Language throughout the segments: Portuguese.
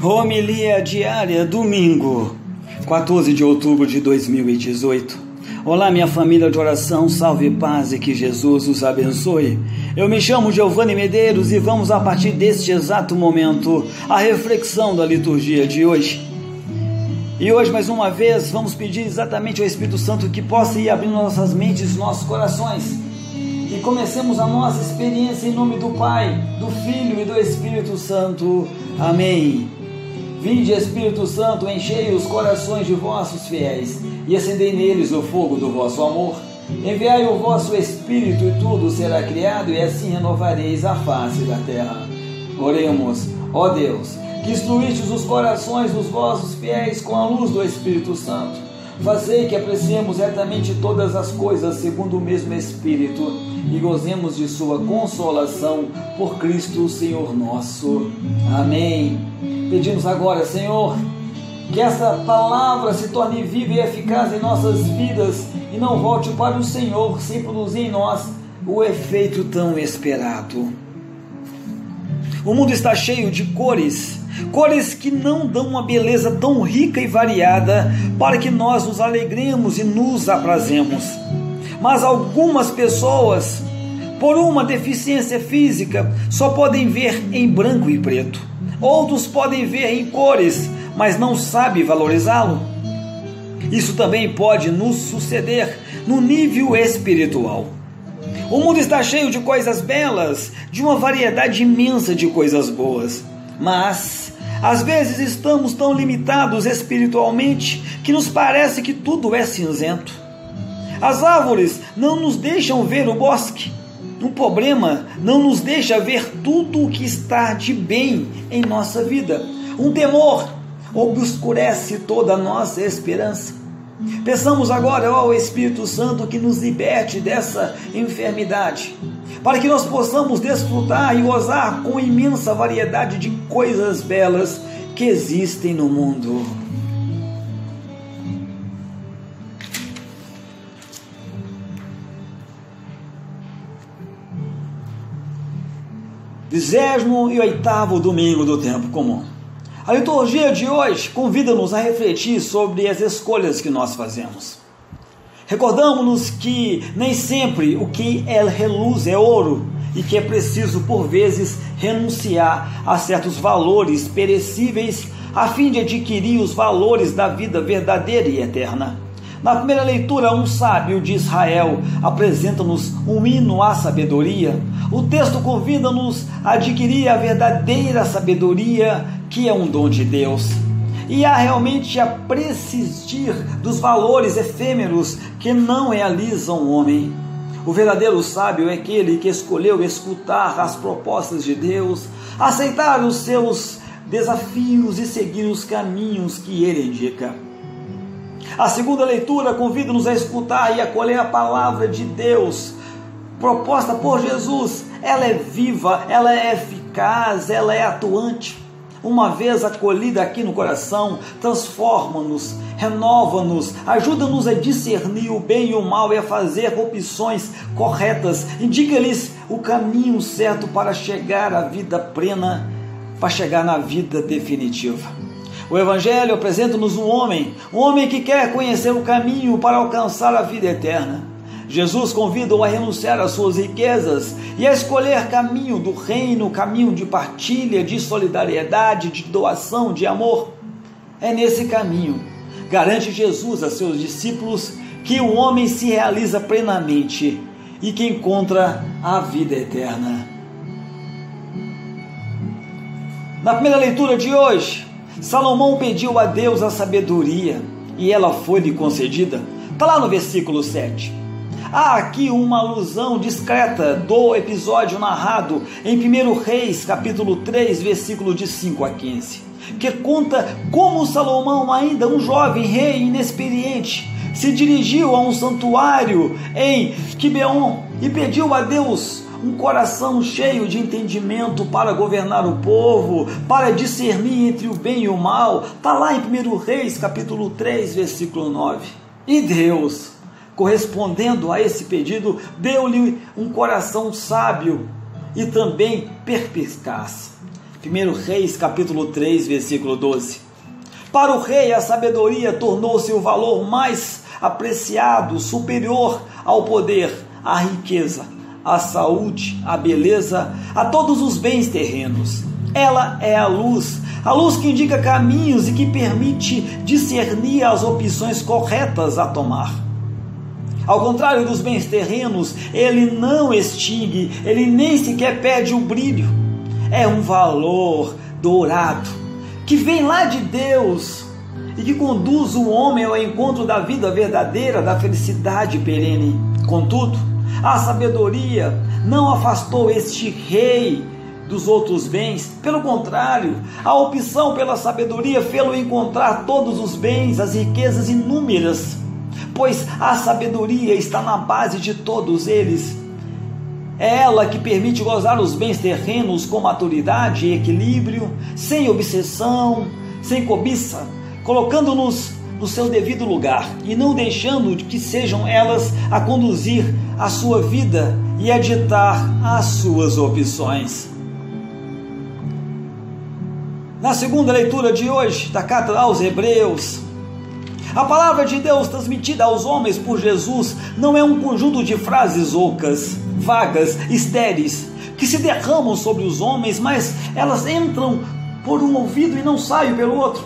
Homilia diária, domingo, 14 de outubro de 2018. Olá, minha família de oração, salve, paz e que Jesus os abençoe. Eu me chamo Giovanni Medeiros e vamos, a partir deste exato momento, a reflexão da liturgia de hoje. E hoje, mais uma vez, vamos pedir exatamente ao Espírito Santo que possa ir abrindo nossas mentes, nossos corações. E comecemos a nossa experiência em nome do Pai, do Filho e do Espírito Santo. Amém. Vinde, Espírito Santo, enchei os corações de vossos fiéis e acendei neles o fogo do vosso amor. Enviai o vosso Espírito e tudo será criado e assim renovareis a face da terra. Oremos. Ó Deus, que instruístes os corações dos vossos fiéis com a luz do Espírito Santo, fazei que apreciemos retamente todas as coisas segundo o mesmo Espírito e gozemos de sua consolação por Cristo Senhor nosso. Amém. Pedimos agora, Senhor, que esta palavra se torne viva e eficaz em nossas vidas e não volte para o Senhor sem produzir em nós o efeito tão esperado. O mundo está cheio de cores que não dão uma beleza tão rica e variada para que nós nos alegremos e nos aprazemos. Mas algumas pessoas, por uma deficiência física, só podem ver em branco e preto. Outros podem ver em cores, mas não sabem valorizá-lo. Isso também pode nos suceder no nível espiritual. O mundo está cheio de coisas belas, de uma variedade imensa de coisas boas, mas às vezes estamos tão limitados espiritualmente que nos parece que tudo é cinzento. As árvores não nos deixam ver o bosque. Um problema não nos deixa ver tudo o que está de bem em nossa vida. Um temor obscurece toda a nossa esperança. Peçamos agora ao Espírito Santo que nos liberte dessa enfermidade, para que nós possamos desfrutar e gozar com a imensa variedade de coisas belas que existem no mundo. Vigésimo e oitavo domingo do tempo comum. A liturgia de hoje convida-nos a refletir sobre as escolhas que nós fazemos. Recordamos-nos que nem sempre o que reluz é ouro e que é preciso, por vezes, renunciar a certos valores perecíveis a fim de adquirir os valores da vida verdadeira e eterna. Na primeira leitura, um sábio de Israel apresenta-nos um hino à sabedoria. O texto convida-nos a adquirir a verdadeira sabedoria, que é um dom de Deus, e a realmente a prescindir dos valores efêmeros que não realizam o homem. O verdadeiro sábio é aquele que escolheu escutar as propostas de Deus, aceitar os seus desafios e seguir os caminhos que ele indica. A segunda leitura convida-nos a escutar e acolher a palavra de Deus proposta por Jesus. Ela é viva, ela é eficaz, ela é atuante. Uma vez acolhida aqui no coração, transforma-nos, renova-nos, ajuda-nos a discernir o bem e o mal e a fazer opções corretas, indica-lhes o caminho certo para chegar à vida plena, para chegar na vida definitiva. O Evangelho apresenta-nos um homem que quer conhecer o caminho para alcançar a vida eterna. Jesus convida-o a renunciar às suas riquezas e a escolher caminho do reino, caminho de partilha, de solidariedade, de doação, de amor. É nesse caminho, garante Jesus a seus discípulos, que o homem se realiza plenamente e que encontra a vida eterna. Na primeira leitura de hoje, Salomão pediu a Deus a sabedoria e ela foi-lhe concedida. Está lá no versículo 7. Há aqui uma alusão discreta do episódio narrado em 1 Reis, capítulo 3, versículo de 5 a 15, que conta como Salomão, ainda um jovem rei inexperiente, se dirigiu a um santuário em Gibeon e pediu a Deus um coração cheio de entendimento para governar o povo, para discernir entre o bem e o mal. Está lá em 1 Reis, capítulo 3, versículo 9. E Deus, correspondendo a esse pedido, deu-lhe um coração sábio e também perspicaz. 1 Reis, capítulo 3, versículo 12. Para o rei, a sabedoria tornou-se o valor mais apreciado, superior ao poder, à riqueza, à saúde, à beleza, a todos os bens terrenos. Ela é a luz que indica caminhos e que permite discernir as opções corretas a tomar. Ao contrário dos bens terrenos, ele não extingue, ele nem sequer perde o brilho. É um valor dourado, que vem lá de Deus e que conduz o homem ao encontro da vida verdadeira, da felicidade perene. Contudo, a sabedoria não afastou este rei dos outros bens. Pelo contrário, a opção pela sabedoria fê-lo encontrar todos os bens, as riquezas inúmeras, pois a sabedoria está na base de todos eles. É ela que permite gozar os bens terrenos com maturidade e equilíbrio, sem obsessão, sem cobiça, colocando-nos no seu devido lugar e não deixando que sejam elas a conduzir a sua vida e a ditar as suas opções. Na segunda leitura de hoje da carta aos Hebreus, a palavra de Deus transmitida aos homens por Jesus não é um conjunto de frases ocas, vagas, estéreis, que se derramam sobre os homens, mas elas entram por um ouvido e não saem pelo outro.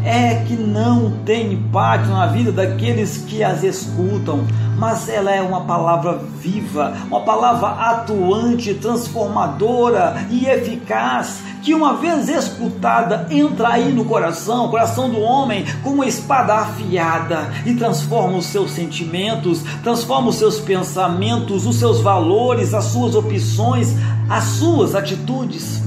É que não tem impacto na vida daqueles que as escutam, mas ela é uma palavra viva, uma palavra atuante, transformadora e eficaz, que uma vez escutada entra aí no coração do homem como uma espada afiada e transforma os seus sentimentos, transforma os seus pensamentos, os seus valores, as suas opções, as suas atitudes.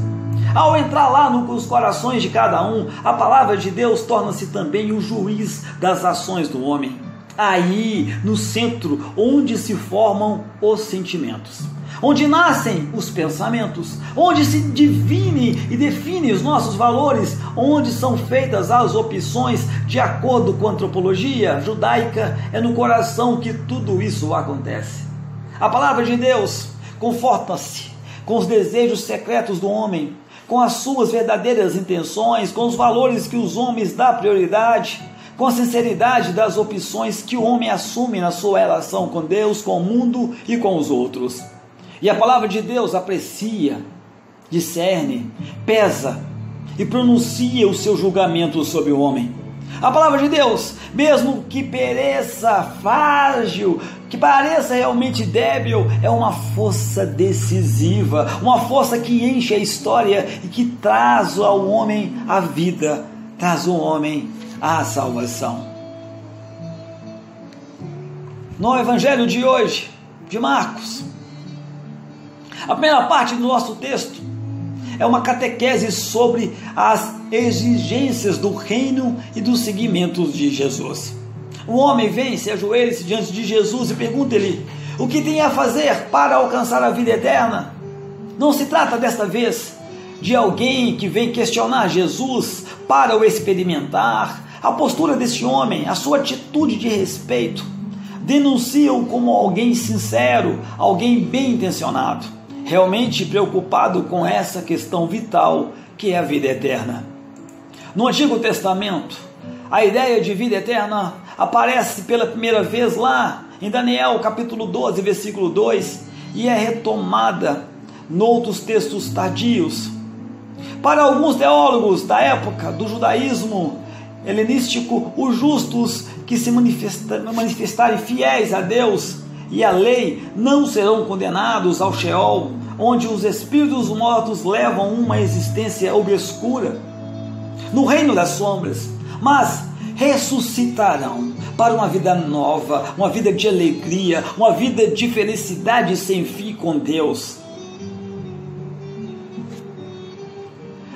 Ao entrar lá nos corações de cada um, a palavra de Deus torna-se também o juiz das ações do homem. Aí, no centro, onde se formam os sentimentos, onde nascem os pensamentos, onde se define os nossos valores, onde são feitas as opções de acordo com a antropologia judaica, é no coração que tudo isso acontece. A palavra de Deus conforta-se com os desejos secretos do homem, com as suas verdadeiras intenções, com os valores que os homens dão prioridade, com a sinceridade das opções que o homem assume na sua relação com Deus, com o mundo e com os outros. E a palavra de Deus aprecia, discerne, pesa e pronuncia o seu julgamento sobre o homem. A palavra de Deus, mesmo que pareça frágil, que pareça realmente débil, é uma força decisiva, uma força que enche a história e que traz ao homem a vida, traz ao homem a salvação. No Evangelho de hoje, de Marcos, a primeira parte do nosso texto é uma catequese sobre as exigências do reino e dos seguimentos de Jesus. O homem vem, se ajoelha-se diante de Jesus e pergunta-lhe o que tem a fazer para alcançar a vida eterna. Não se trata desta vez de alguém que vem questionar Jesus para o experimentar. A postura desse homem, a sua atitude de respeito, denunciam como alguém sincero, alguém bem intencionado, realmente preocupado com essa questão vital que é a vida eterna. No Antigo Testamento, a ideia de vida eterna aparece pela primeira vez lá em Daniel capítulo 12, versículo 2, e é retomada noutros textos tardios. Para alguns teólogos da época do judaísmo helenístico, os justos que se manifestarem fiéis a Deus e à lei não serão condenados ao Sheol, onde os espíritos mortos levam uma existência obscura no reino das sombras, mas ressuscitarão para uma vida nova, uma vida de alegria, uma vida de felicidade sem fim com Deus.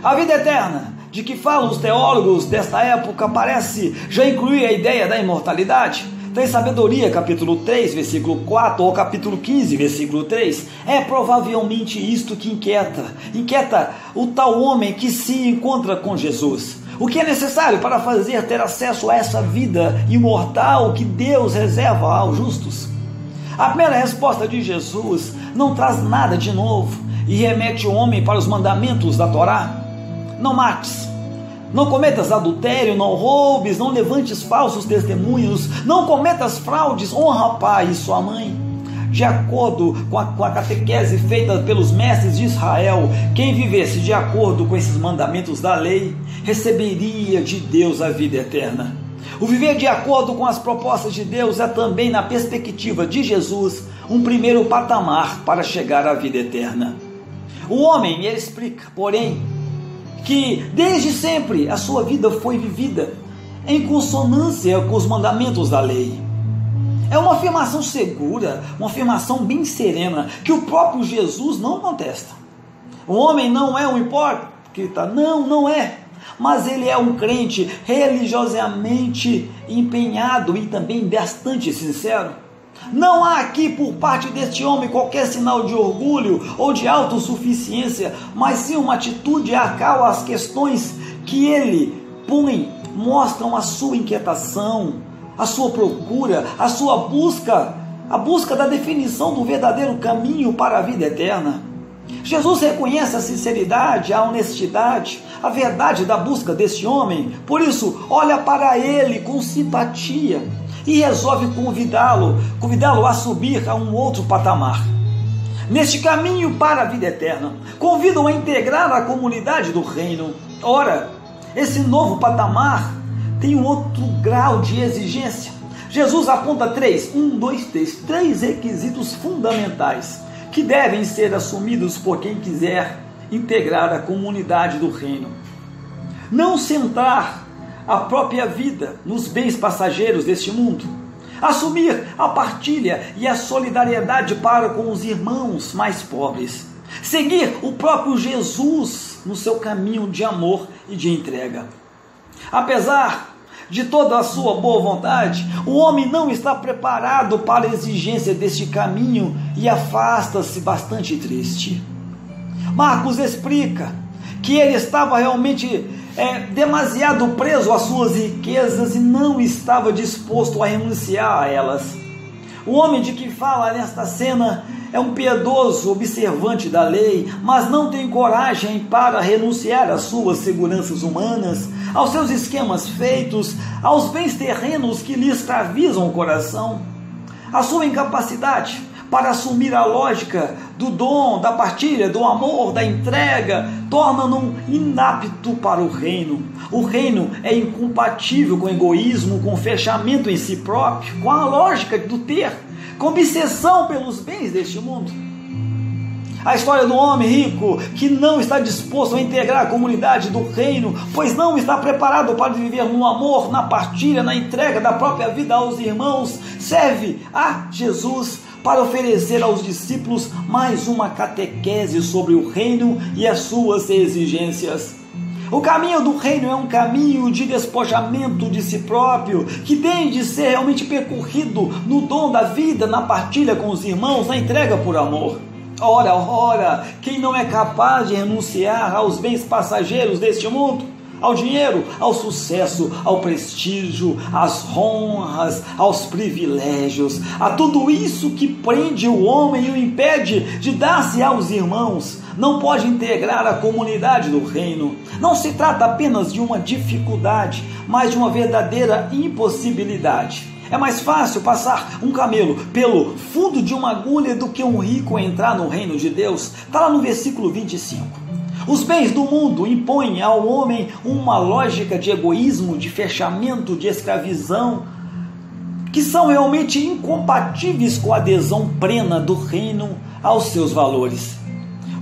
A vida eterna de que falam os teólogos desta época parece já incluir a ideia da imortalidade. Tem Sabedoria, capítulo 3, versículo 4, ou capítulo 15, versículo 3. É provavelmente isto que inquieta o tal homem que se encontra com Jesus. O que é necessário para ter acesso a essa vida imortal que Deus reserva aos justos? A primeira resposta de Jesus não traz nada de novo. e remete o homem para os mandamentos da Torá. Não mates, não cometas adultério, não roubes, não levantes falsos testemunhos, não cometas fraudes, honra pai e sua mãe. De acordo com a catequese feita pelos mestres de Israel, quem vivesse de acordo com esses mandamentos da lei, receberia de Deus a vida eterna. O viver de acordo com as propostas de Deus é também, na perspectiva de Jesus, um primeiro patamar para chegar à vida eterna. O homem, ele explica, porém, que desde sempre a sua vida foi vivida em consonância com os mandamentos da lei. É uma afirmação segura, uma afirmação bem serena, que o próprio Jesus não contesta. O homem não é um hipócrita, não é. Mas ele é um crente religiosamente empenhado e também bastante sincero. Não há aqui por parte deste homem qualquer sinal de orgulho ou de autossuficiência, mas sim uma atitude a qual as questões que ele põe mostram a sua inquietação, a sua procura, a sua busca, a busca da definição do verdadeiro caminho para a vida eterna. Jesus reconhece a sinceridade, a honestidade, a verdade da busca deste homem, por isso olha para ele com simpatia e resolve convidá-lo a subir a um outro patamar. Neste caminho para a vida eterna, convida-o a integrar a comunidade do reino. Ora, esse novo patamar tem um outro grau de exigência. Jesus aponta três requisitos fundamentais que devem ser assumidos por quem quiser integrar a comunidade do reino. Não centrar a própria vida nos bens passageiros deste mundo. Assumir a partilha e a solidariedade para com os irmãos mais pobres. Seguir o próprio Jesus no seu caminho de amor e de entrega. Apesar de toda a sua boa vontade, o homem não está preparado para a exigência deste caminho e afasta-se bastante triste. Marcos explica que ele estava realmente demasiado preso às suas riquezas e não estava disposto a renunciar a elas. O homem de que fala nesta cena é um piedoso observante da lei, mas não tem coragem para renunciar às suas seguranças humanas, aos seus esquemas feitos, aos bens terrenos que lhe escravizam o coração. A sua incapacidade para assumir a lógica do dom, da partilha, do amor, da entrega, torna-no inapto para o reino. O reino é incompatível com o egoísmo, com o fechamento em si próprio, com a lógica do ter, com obsessão pelos bens deste mundo. A história do homem rico que não está disposto a integrar a comunidade do reino, pois não está preparado para viver no amor, na partilha, na entrega da própria vida aos irmãos, serve a Jesus para oferecer aos discípulos mais uma catequese sobre o reino e as suas exigências. O caminho do reino é um caminho de despojamento de si próprio, que tem de ser realmente percorrido no dom da vida, na partilha com os irmãos, na entrega por amor. Ora, quem não é capaz de renunciar aos bens passageiros deste mundo, ao dinheiro, ao sucesso, ao prestígio, às honras, aos privilégios, a tudo isso que prende o homem e o impede de dar-se aos irmãos, não pode integrar a comunidade do reino. Não se trata apenas de uma dificuldade, mas de uma verdadeira impossibilidade. É mais fácil passar um camelo pelo fundo de uma agulha do que um rico entrar no reino de Deus. Está lá no versículo 25. Os bens do mundo impõem ao homem uma lógica de egoísmo, de fechamento, de escravidão, que são realmente incompatíveis com a adesão plena do reino aos seus valores.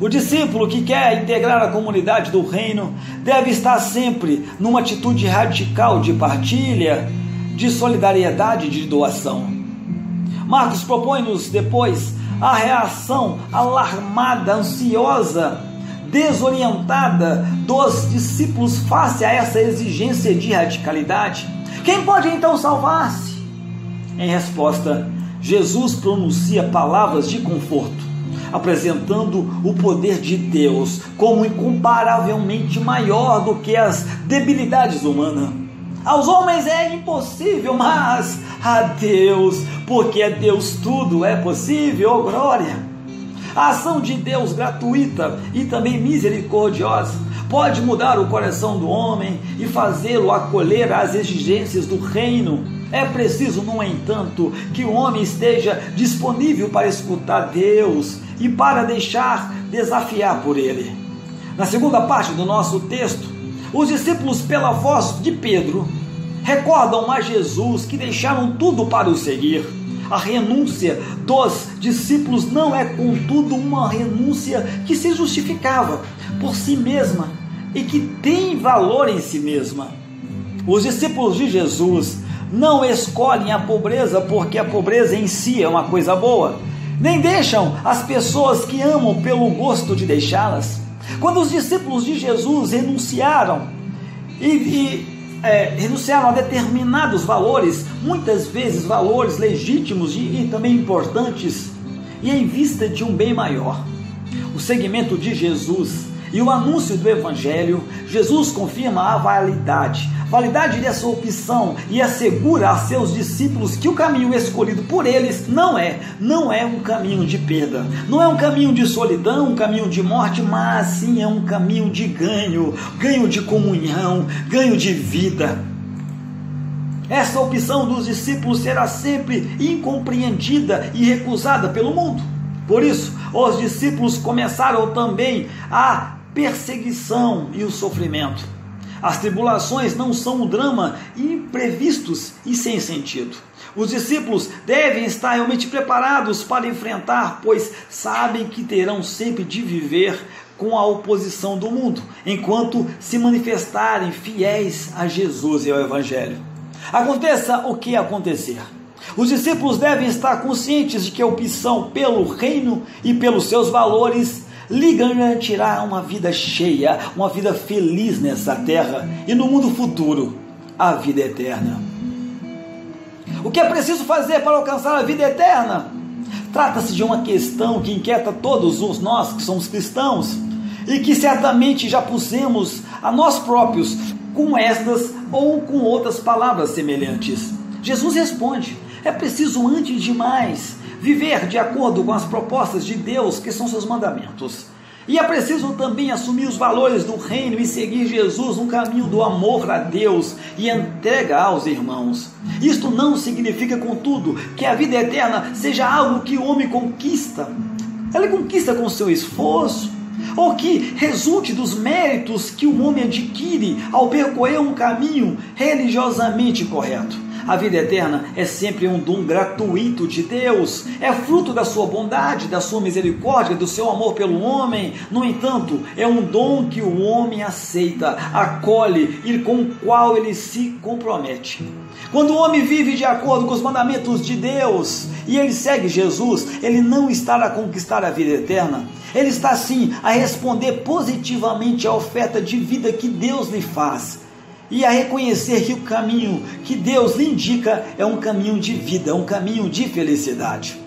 O discípulo que quer integrar a comunidade do reino deve estar sempre numa atitude radical de partilha, de solidariedade, de doação. Marcos propõe-nos depois a reação alarmada, ansiosa, desorientada dos discípulos face a essa exigência de radicalidade. Quem pode então salvar-se? Em resposta, Jesus pronuncia palavras de conforto, apresentando o poder de Deus como incomparavelmente maior do que as debilidades humanas. Aos homens é impossível, mas a Deus, porque a Deus tudo é possível, oh glória! A ação de Deus gratuita e também misericordiosa pode mudar o coração do homem e fazê-lo acolher às exigências do reino. É preciso, no entanto, que o homem esteja disponível para escutar Deus e para deixar desafiar por Ele. Na segunda parte do nosso texto, os discípulos, pela voz de Pedro, recordam a Jesus que deixaram tudo para o seguir. A renúncia dos discípulos não é, contudo, uma renúncia que se justificava por si mesma e que tem valor em si mesma. Os discípulos de Jesus não escolhem a pobreza porque a pobreza em si é uma coisa boa, nem deixam as pessoas que amam pelo gosto de deixá-las. Quando os discípulos de Jesus renunciaram renunciaram a determinados valores, muitas vezes valores legítimos e também importantes, e em vista de um bem maior, o seguimento de Jesus e o anúncio do Evangelho, Jesus confirma a validade dessa opção e assegura a seus discípulos que o caminho escolhido por eles não é um caminho de perda, não é um caminho de solidão, um caminho de morte, mas sim é um caminho de ganho de comunhão, ganho de vida. Essa opção dos discípulos será sempre incompreendida e recusada pelo mundo. Por isso, os discípulos começaram também a perseguição e o sofrimento. As tribulações não são um drama imprevistos e sem sentido. Os discípulos devem estar realmente preparados para enfrentar, pois sabem que terão sempre de viver com a oposição do mundo, enquanto se manifestarem fiéis a Jesus e ao Evangelho. Aconteça o que acontecer, os discípulos devem estar conscientes de que a opção pelo reino e pelos seus valores lhe garantirá uma vida cheia, uma vida feliz nessa terra e no mundo futuro, a vida eterna. O que é preciso fazer para alcançar a vida eterna? Trata-se de uma questão que inquieta todos nós que somos cristãos e que certamente já pusemos a nós próprios com estas ou com outras palavras semelhantes. Jesus responde: é preciso, antes de mais, viver de acordo com as propostas de Deus, que são seus mandamentos. E é preciso também assumir os valores do reino e seguir Jesus no caminho do amor a Deus e entrega aos irmãos. Isto não significa, contudo, que a vida eterna seja algo que o homem conquista. Ela conquista com seu esforço, ou que resulte dos méritos que o homem adquire ao percorrer um caminho religiosamente correto. A vida eterna é sempre um dom gratuito de Deus, é fruto da sua bondade, da sua misericórdia, do seu amor pelo homem. No entanto, é um dom que o homem aceita, acolhe e com o qual ele se compromete. Quando o homem vive de acordo com os mandamentos de Deus e ele segue Jesus, ele não está a conquistar a vida eterna, ele está sim a responder positivamente à oferta de vida que Deus lhe faz e a reconhecer que o caminho que Deus lhe indica é um caminho de vida, um caminho de felicidade.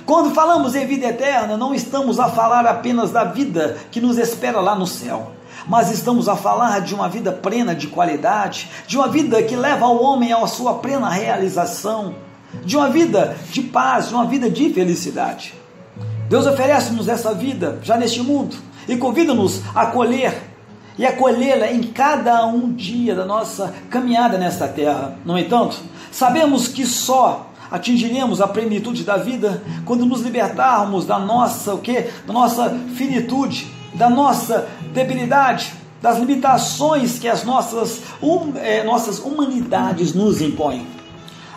Quando falamos em vida eterna, não estamos a falar apenas da vida que nos espera lá no céu, mas estamos a falar de uma vida plena de qualidade, de uma vida que leva o homem à sua plena realização, de uma vida de paz, de uma vida de felicidade. Deus oferece-nos essa vida já neste mundo e convida-nos a acolher e acolhê-la em cada um dia da nossa caminhada nesta terra. No entanto, sabemos que só atingiremos a plenitude da vida quando nos libertarmos da nossa finitude, da nossa debilidade, das limitações que as nossas humanidades nos impõem.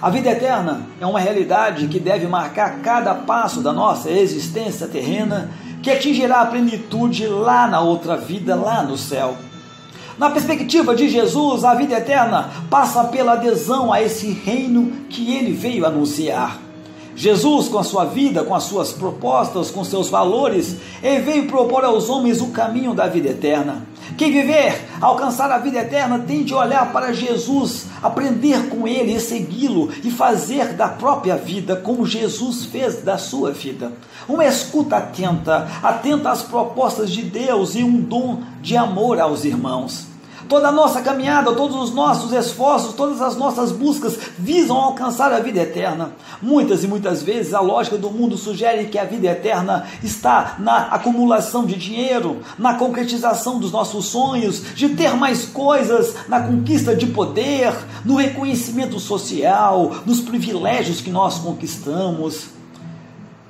A vida eterna é uma realidade que deve marcar cada passo da nossa existência terrena, que atingirá a plenitude lá na outra vida, lá no céu. Na perspectiva de Jesus, a vida eterna passa pela adesão a esse reino que ele veio anunciar. Jesus, com a sua vida, com as suas propostas, com seus valores, ele veio propor aos homens o caminho da vida eterna. Quem viver, alcançar a vida eterna, tem de olhar para Jesus, aprender com ele e segui-lo e fazer da própria vida como Jesus fez da sua vida. Uma escuta atenta às propostas de Deus e um dom de amor aos irmãos. Toda a nossa caminhada, todos os nossos esforços, todas as nossas buscas visam alcançar a vida eterna. Muitas e muitas vezes a lógica do mundo sugere que a vida eterna está na acumulação de dinheiro, na concretização dos nossos sonhos, de ter mais coisas, na conquista de poder, no reconhecimento social, nos privilégios que nós conquistamos.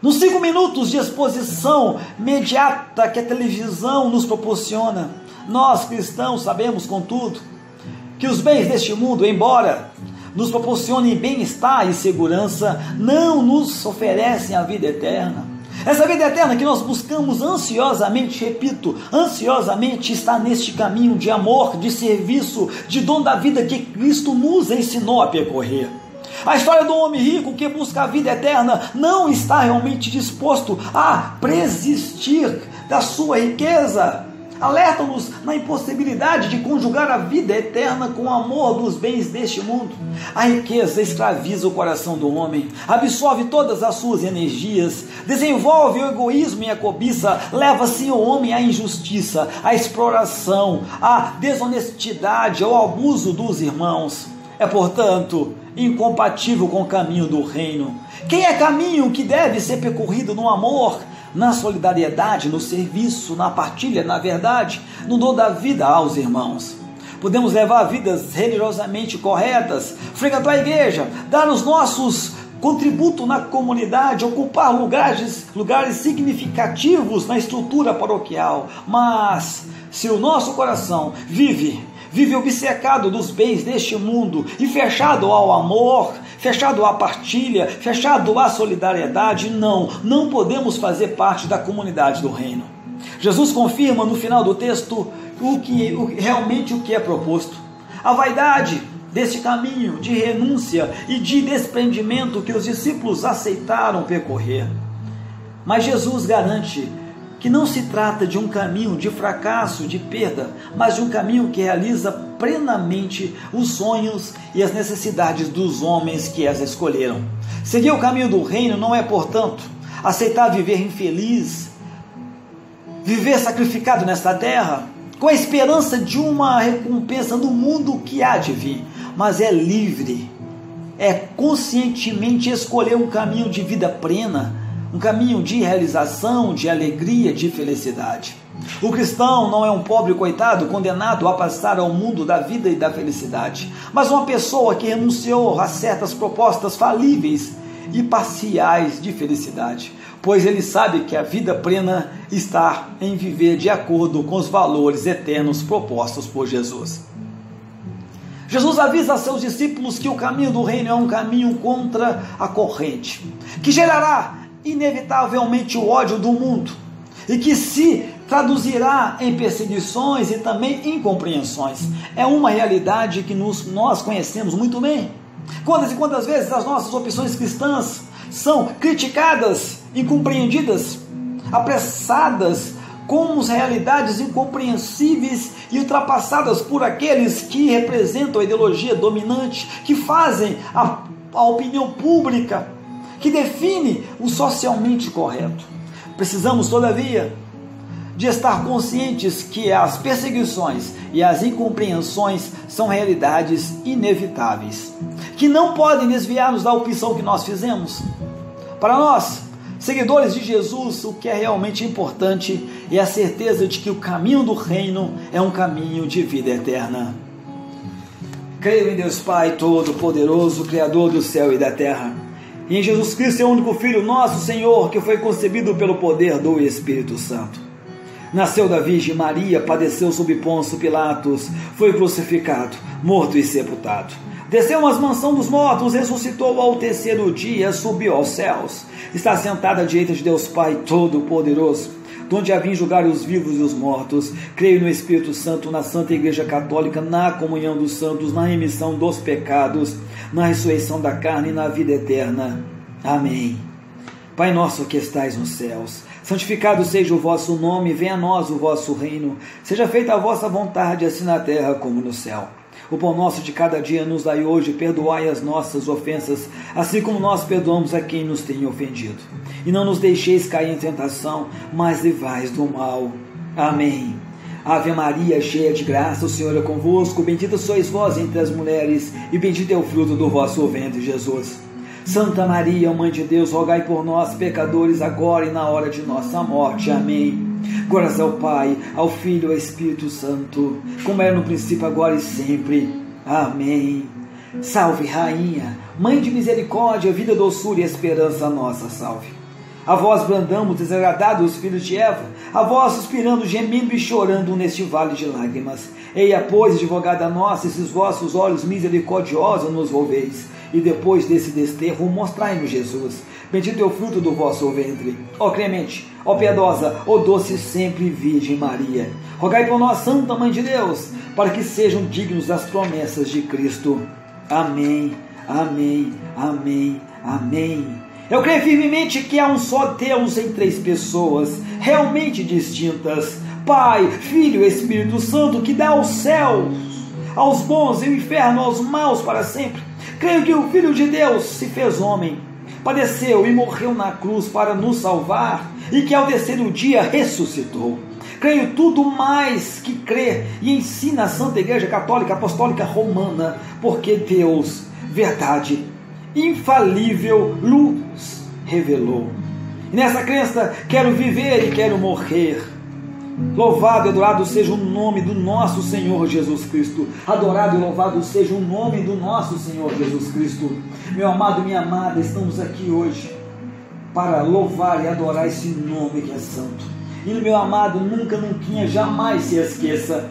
Nos 5 minutos de exposição imediata que a televisão nos proporciona, nós cristãos sabemos, contudo, que os bens deste mundo, embora nos proporcionem bem-estar e segurança, não nos oferecem a vida eterna. Essa vida eterna que nós buscamos ansiosamente, repito, ansiosamente, está neste caminho de amor, de serviço, de dom da vida que Cristo nos ensinou a percorrer. A história do homem rico que busca a vida eterna não está realmente disposto a presistir da sua riqueza. Alertam-nos na impossibilidade de conjugar a vida eterna com o amor dos bens deste mundo. A riqueza escraviza o coração do homem, absorve todas as suas energias, desenvolve o egoísmo e a cobiça, leva-se o homem à injustiça, à exploração, à desonestidade, ao abuso dos irmãos. É, portanto, incompatível com o caminho do reino. Quem é caminho que deve ser percorrido no amor, na solidariedade, no serviço, na partilha, na verdade, no dom da vida aos irmãos. Podemos levar vidas religiosamente corretas, frequentar a igreja, dar os nossos contributos na comunidade, ocupar lugares significativos na estrutura paroquial, mas se o nosso coração vive obcecado dos bens deste mundo e fechado ao amor, fechado à partilha, fechado à solidariedade, não podemos fazer parte da comunidade do reino. Jesus confirma no final do texto realmente o que é proposto. A vaidade deste caminho de renúncia e de desprendimento que os discípulos aceitaram percorrer. Mas Jesus garante que não se trata de um caminho de fracasso, de perda, mas de um caminho que realiza plenamente os sonhos e as necessidades dos homens que as escolheram. Seguir o caminho do reino não é, portanto, aceitar viver infeliz, viver sacrificado nesta terra, com a esperança de uma recompensa no mundo que há de vir, mas é livre, é conscientemente escolher um caminho de vida plena, um caminho de realização, de alegria, de felicidade. O cristão não é um pobre coitado condenado a passar ao mundo da vida e da felicidade, mas uma pessoa que renunciou a certas propostas falíveis e parciais de felicidade, pois ele sabe que a vida plena está em viver de acordo com os valores eternos propostos por Jesus. Jesus avisa a seus discípulos que o caminho do reino é um caminho contra a corrente, que gerará inevitavelmente o ódio do mundo e que se traduzirá em perseguições e também incompreensões. É uma realidade que nós conhecemos muito bem. Quantas e quantas vezes as nossas opções cristãs são criticadas, incompreendidas, apressadas como realidades incompreensíveis e ultrapassadas por aqueles que representam a ideologia dominante, que fazem a opinião pública, que define o socialmente correto. Precisamos, todavia, de estar conscientes que as perseguições e as incompreensões são realidades inevitáveis, que não podem desviar-nos da opção que nós fizemos. Para nós, seguidores de Jesus, o que é realmente importante é a certeza de que o caminho do reino é um caminho de vida eterna. Creio em Deus Pai Todo-Poderoso, Criador do céu e da terra, e em Jesus Cristo, seu único Filho, nosso Senhor, que foi concebido pelo poder do Espírito Santo. Nasceu da Virgem Maria, padeceu sob Pôncio Pilatos, foi crucificado, morto e sepultado. Desceu às mansões dos mortos, ressuscitou ao terceiro dia, subiu aos céus. Está sentado à direita de Deus Pai Todo-Poderoso, de onde há vir julgar os vivos e os mortos. Creio no Espírito Santo, na Santa Igreja Católica, na comunhão dos santos, na remissão dos pecados, na ressurreição da carne e na vida eterna. Amém. Pai nosso que estais nos céus, santificado seja o vosso nome, venha a nós o vosso reino, seja feita a vossa vontade, assim na terra como no céu. O pão nosso de cada dia nos dai hoje, perdoai as nossas ofensas, assim como nós perdoamos a quem nos tem ofendido. E não nos deixeis cair em tentação, mas livrai-nos do mal. Amém. Ave Maria, cheia de graça, o Senhor é convosco. Bendita sois vós entre as mulheres, e bendito é o fruto do vosso ventre, Jesus. Santa Maria, Mãe de Deus, rogai por nós, pecadores, agora e na hora de nossa morte. Amém. Glórias ao Pai, ao Filho e ao Espírito Santo, como era no princípio, agora e sempre. Amém. Salve, Rainha, Mãe de misericórdia, vida, doçura e esperança nossa, salve. A vós brandamos, desagradados filhos de Eva, a vós suspirando, gemendo e chorando neste vale de lágrimas. Eia, pois, advogada nossa, esses vossos olhos misericordiosos nos volveis, e depois desse desterro mostrai-nos Jesus. Bendito é o fruto do vosso ventre. Ó clemente, ó piedosa, ó doce sempre Virgem Maria, rogai por nós, Santa Mãe de Deus, para que sejam dignos das promessas de Cristo. Amém, amém, amém, amém. Eu creio firmemente que há um só Deus em três pessoas, realmente distintas, Pai, Filho e Espírito Santo, que dá aos céus, aos bons e o inferno aos maus para sempre. Creio que o Filho de Deus se fez homem, padeceu e morreu na cruz para nos salvar, e que ao terceiro dia ressuscitou. Creio tudo mais que crê e ensina a Santa Igreja Católica Apostólica Romana, porque Deus, verdade, infalível, luz revelou. E nessa crença quero viver e quero morrer. Louvado e adorado seja o nome do nosso Senhor Jesus Cristo. Adorado e louvado seja o nome do nosso Senhor Jesus Cristo. Meu amado e minha amada, estamos aqui hoje para louvar e adorar esse nome que é santo. E meu amado, nunca, jamais se esqueça,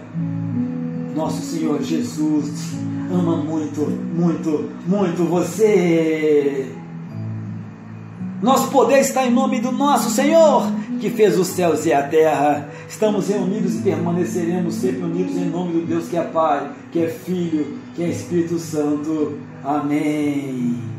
nosso Senhor Jesus ama muito, muito, muito você. Nosso poder está em nome do nosso Senhor, que fez os céus e a terra. Estamos reunidos e permaneceremos sempre unidos em nome do Deus que é Pai, que é Filho, que é Espírito Santo. Amém.